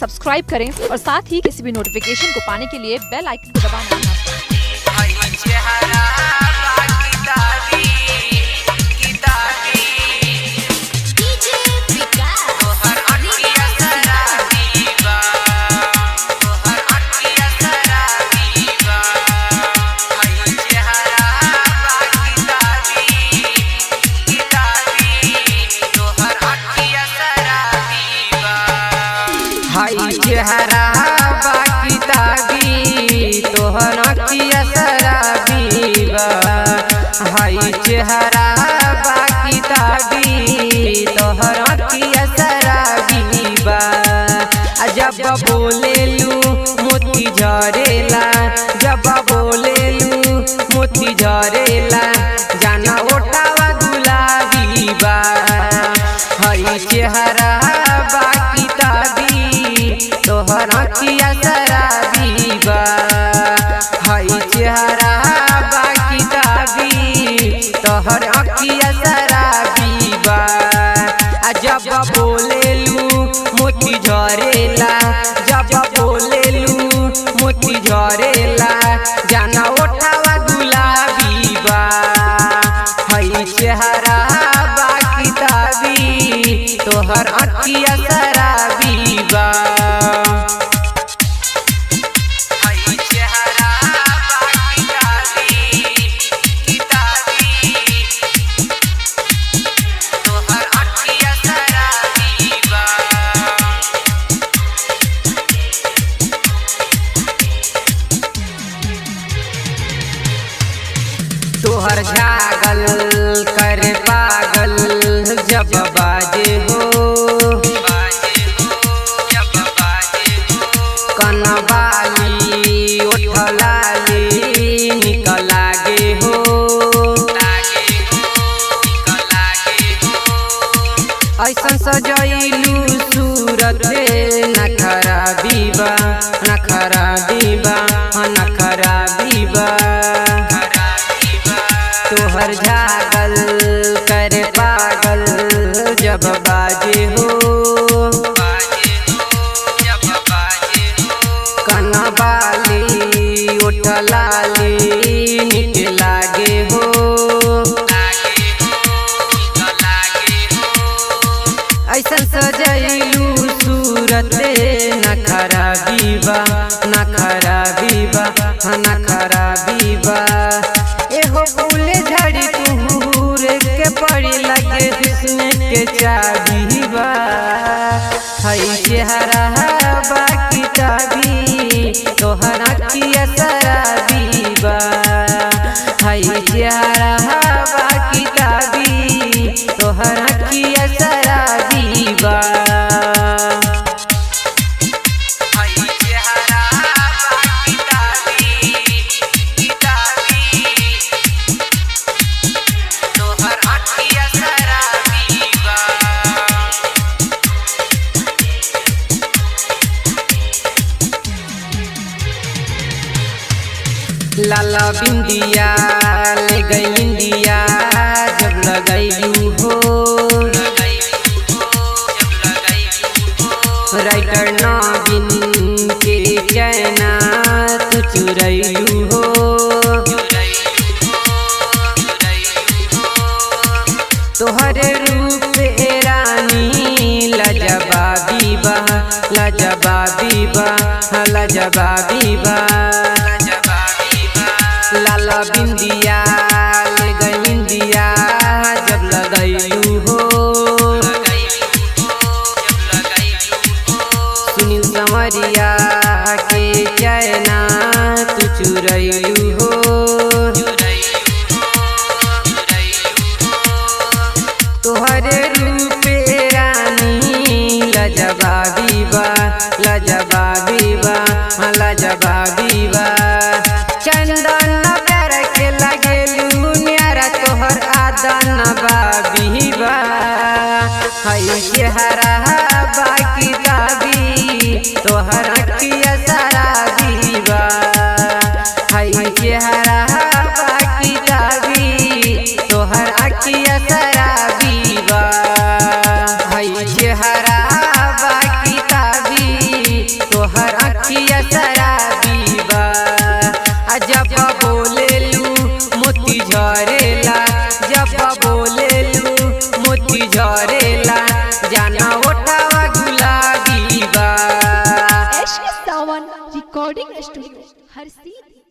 Subscribe करें और साथ ही किसी भी नोटिफिकेशन को पाने के लिए बेल आइकन को दबाना ना चेहरा बाकी ताबी तोहर अखिया शराबी बा। हाय चेहरा बाकी ताबी तोहर अखिया शराबी बा। जब बोलेलू मोती झरेला, जब बोलेलू मोती झरेला, जाना ओठावा गुलाबी बा। हाय चेहरा बाकी ताबी तोहर अखिया शराबी बा। हाय चेहरा बाकी ताबी तोहर अखिया शराबी बा। जब बोलेलू मोती झरेला, जब बोलेलू मोती झरेला, जाना ओठावा गुलाबी बा। हाय चेहरा बाकी ताबी तोहर अखिया शराबी बा। तोहर झागल कर पागल जब बाजे हो, कनवाली ओठलाली निकल लागे हो। ऐसन सजैलू सूरत न खराबी बा, न खराबी बा, न खराबी बा। तोहर झागल कर पागल जब बाजे हो, कनवाली ओठलाली निक लागे हो। ऐसन सजैलू सूरत न खराबी बा, न खराबी बा, न खराबी बा। एहो फूल झड़ी तुहूर के पड़ी लगे जिसने के चाबी बा। हाय चेहरा बाकी ताबी तोहर अखिया शराबी बा। हाय चेहरा बाकी ताबी तोहर अखिया शराबी बा। लाला बिंदिया ले गई इंदिया जब लगैलू हो, राइटर नागिन के चैना तू चुरैलू हो। तोहर रूप रानी लजबाबी बा, लजबाबी बा, लजबाबी बा। लाला बिंदिया ले गई इंदिया जब लगैलू हो, सुनील समरिया के चैना तू चुरैलू हो। तोहर रूप रानी लजबाबी बा, लजबाबी बा, लजबाबी बा। चंदन प्यार के लगेलू न्यारा तोहर आदन बाबी बा। हाय चेहरा बाकी ताबी तोहर अखिया शराबी बा। हाय चेहरा बाकी ताबी तोहर अखिया शराबी बा। हाय चेहरा बाकी ताबी हर सीधी